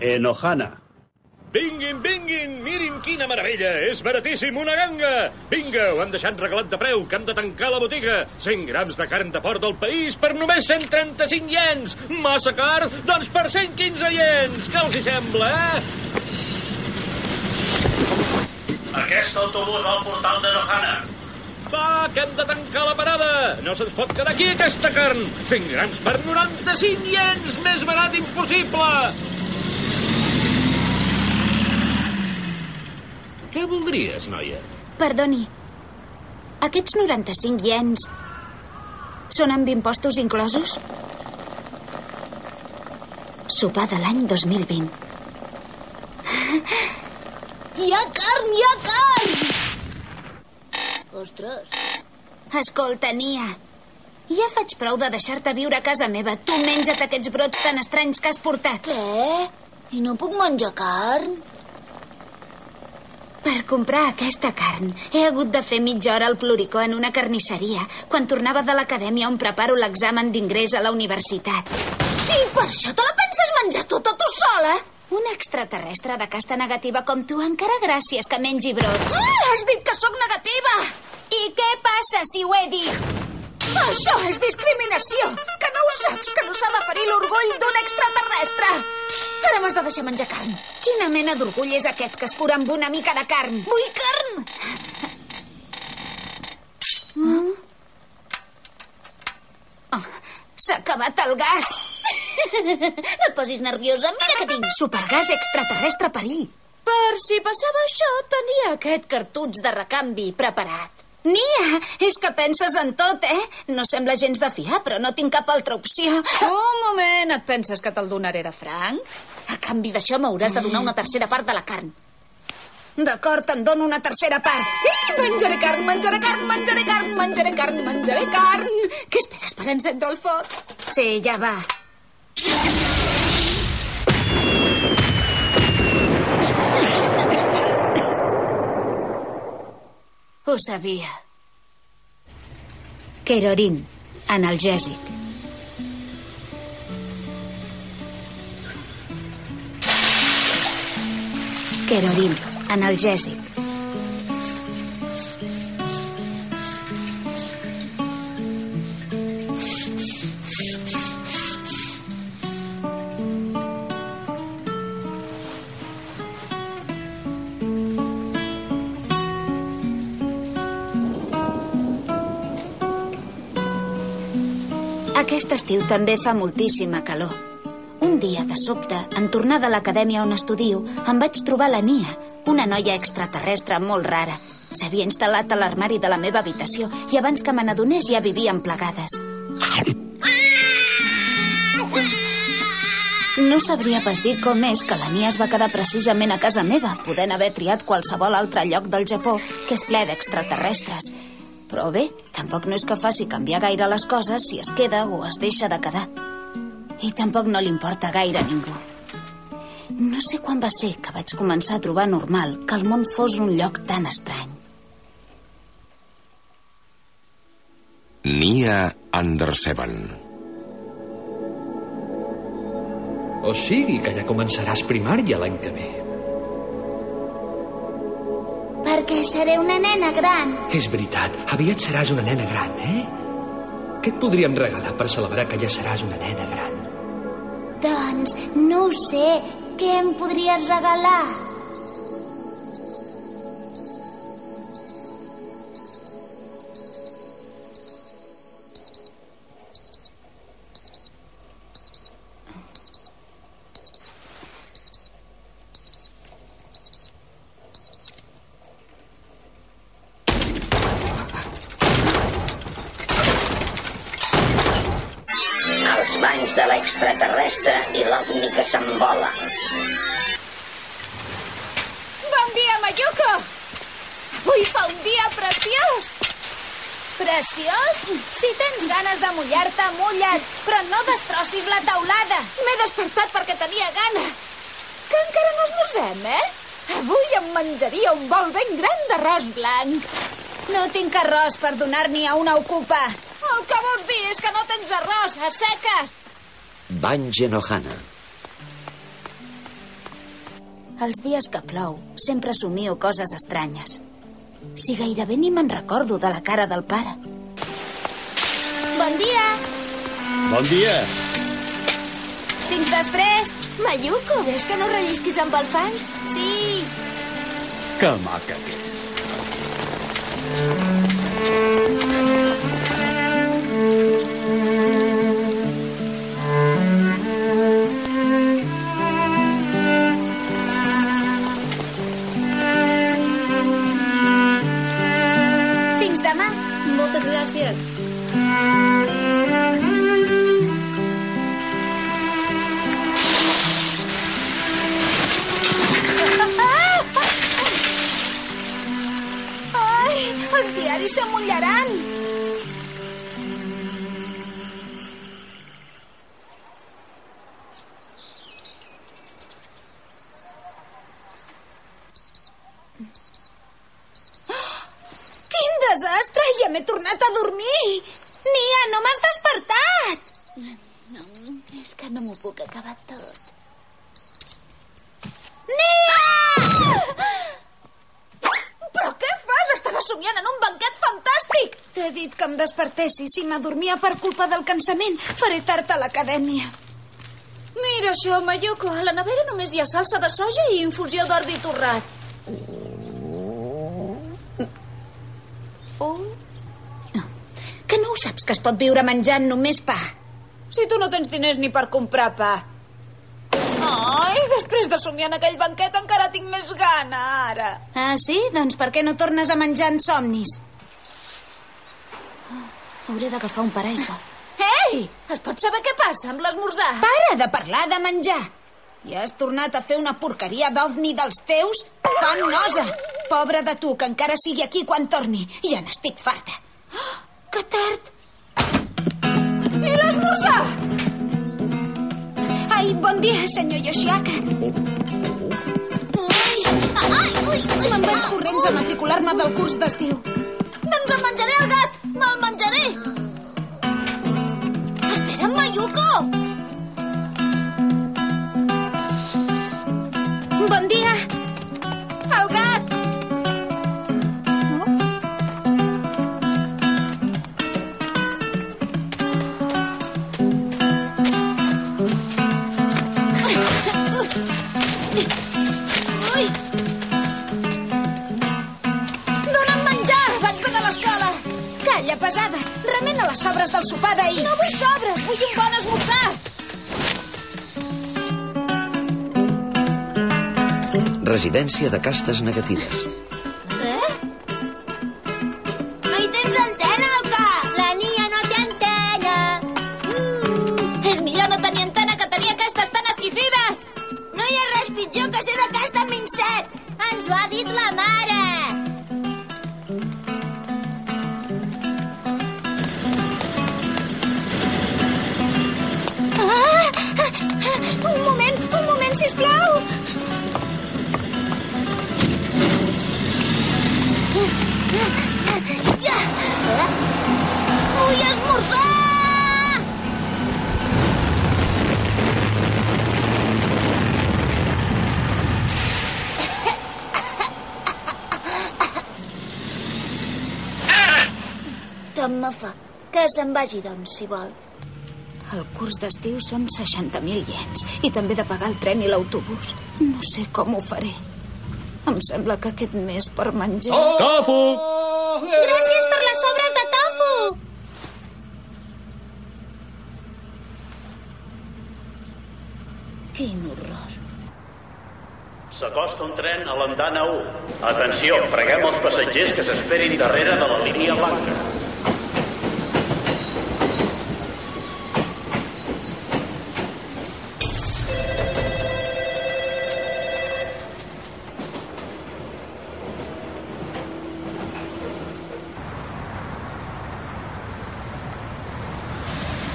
Enohana. Vinguin, vinguin! Mirin quina meravella! És baratíssim, una ganga! Vinga, ho hem deixat regalat de preu, que hem de tancar la botiga. 100 grams de carn de porc del país per només 135 iens! Massa car? Doncs per 115 iens! Què els hi sembla, Aquest autobús va al portal d'Enohana. Va, que hem de tancar la parada! No se'ns pot quedar aquí, aquesta carn! 100 grams per 95 iens! Més barat impossible! Què voldries, noia? Perdoni, aquests 95 iens són amb impostos inclosos? Sopar de l'any 2020. Hi ha carn, hi ha carn! Ostres. Escolta, Nia, ja faig prou de deixar-te viure a casa meva. Tu menja't aquests brots tan estranys que has portat. Què? I no puc menjar carn? Per comprar aquesta carn he hagut de fer mitja hora al Pluricó en una carnisseria quan tornava de l'acadèmia on preparo l'examen d'ingrés a la universitat. I per això te la penses menjar tota tu sola? Un extraterrestre de casta negativa com tu, encara gràcies que mengi brots. Has dit que sóc negativa! I què passa si ho he dit? Això és discriminació! Que no ho saps, que no s'ha de ferir l'orgull d'un extraterrestre! Ara m'has de deixar menjar carn. Quina mena d'orgull és aquest que es cura amb una mica de carn? Vull carn! Oh, s'ha acabat el gas. No et posis nerviosa, mira que tinc. Supergas extraterrestre perill. Per si passava això, tenia aquest cartutx de recanvi preparat. Nia, és que penses en tot, No sembla gens de fiar, però no tinc cap altra opció. Un moment, et penses que te'l donaré de franc? A canvi d'això m'hauràs de donar una tercera part de la carn. D'acord, te'n dono una tercera part. Sí, menjaré carn, menjaré carn, menjaré carn, menjaré carn, menjaré carn. Què esperes per encendre el foc? Sí, ja va. Ho sabia. Kerorin, analgèsic. Kerorin, analgèsic. Aquest estiu també fa moltíssima calor. Un dia, de sobte, en tornar de l'acadèmia on estudio, em vaig trobar la Nia, una noia extraterrestre molt rara. S'havia instal·lat a l'armari de la meva habitació i abans que me n'adonés ja vivien plegades. No sabria pas dir com és que la Nia es va quedar precisament a casa meva, podent haver triat qualsevol altre lloc del Japó, que és ple d'extraterrestres. Però bé, tampoc no és que faci canviar gaire les coses si es queda o es deixa de quedar. I tampoc no li importa gaire a ningú. No sé quan va ser que vaig començar a trobar normal que el món fos un lloc tan estrany. Nia Anderseven. O sigui que ja començaràs primària l'any que ve. Perquè seré una nena gran. És veritat, aviat seràs una nena gran, Què et podríem regalar per celebrar que ja seràs una nena gran? Doncs no ho sé. Què em podries regalar? Els banys de l'extraterrestre i l'ovni que s'envola. Bon dia, Mayuko! Avui fa un dia preciós! Preciós? Si tens ganes de mullar-te, mulla't, però no destrossis la teulada. M'he despertat perquè tenia gana. Que encara no esmorzem, Avui em menjaria un bol ben gran d'arròs blanc. No tinc arròs per donar-n'hi a una ocupa. El que vols dir és que no tens arròs, a seques. Bange Nohana. Els dies que plou sempre somio coses estranyes. Si gairebé ni me'n recordo de la cara del pare. Bon dia! Bon dia! Fins després! Mayuko, ves que no rellisquis amb el fang? Sí! Que maca que és. Fins demà! Moltes gràcies. Ai, els diaris s'amullaran! Quin desastre! Ja m'he tornat a dormir! Nia, no m'has despertat! No, és que no m'ho puc acabar tot. Nia! Però què fas? Estava somiant en un banquet fantàstic! T'he dit que em despertessis i m'adormia per culpa del cansament. Faré tard a l'acadèmia. Mira això, Mayuko. A la nevera només hi ha salsa de soja i infusió d'ordi torrat. Que no ho saps que es pot viure menjant només pa? Si tu no tens diners ni per comprar pa. Ai, després de somiar en aquell banquet encara tinc més gana, ara. Ah, sí? Doncs per què no tornes a menjar en somnis? Hauré d'agafar un paraigua. Ei! Es pot saber què passa amb l'esmorzar? Para de parlar de menjar! Ja has tornat a fer una porqueria d'ovni dels teus? Fan nosa! Pobre de tu, que encara sigui aquí quan torni. Ja n'estic farta. Oh, que tard! I l'esmorzar? Ai, bon dia, senyor Yoshiaka. Me'n vaig corrents a matricular-me del curs d'estiu. Doncs em menjaré el gat! Me'l menjaré! Espera, Mayuko! Bon dia! El gat! Ui! Dóna'm menjar abans d'anar a l'escola! Calla, pesada! Remena les sobres del sopar d'ahir! No vull sobres, vull un bon esmorzar! Residència de castes negatives. No hi tens antena al cap! La Nia no té antena! És millor no tenir antena que tenir aquestes tan esquifides! No hi ha res pitjor que ser de casta mincet! Ens ho ha dit la mare! Un moment, sisplau! Vull esmorzar! Tant me fa. Que se'n vagi, doncs, si vol. El curs d'estiu són 60.000 iens i també he de pagar el tren i l'autobús. No sé com ho faré. Em sembla que aquest mes per menjar... Tofu! Gràcies per les sobres de tofu! Quin horror. S'acosta un tren a l'andana 1. Atenció, preguem als passatgers que s'esperin darrere de la línia blanca.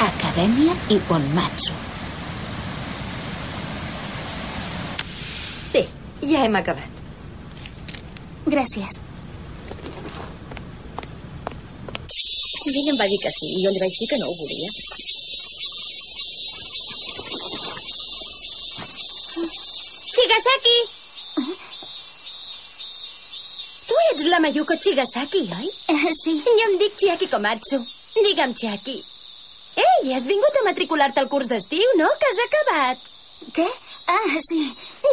Acadèmia i Bonmatsu. Té, ja hem acabat. Gràcies. Ell em va dir que sí, i jo li vaig dir que no ho volia. Chigasaki! Tu ets la Mayuko Chigasaki, oi? Sí. Jo em dic Chiaki Komatsu. Digue'm, Chiaki. Ei, has vingut a matricular-te al curs d'estiu, no? Que has acabat. Què? Ah, sí.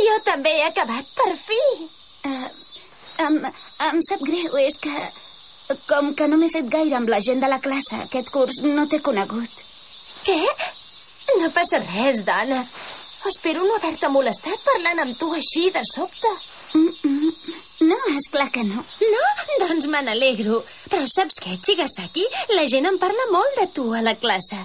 Jo també he acabat, per fi. Em sap greu, és que... Com que no m'he fet gaire amb la gent de la classe, aquest curs no t'he conegut. Què? No passa res, dona. Espero no haver-te molestat parlant amb tu així de sobte. No, esclar que no. No? Doncs me n'alegro. Però saps què, Chigasaki? La gent en parla molt de tu a la classe.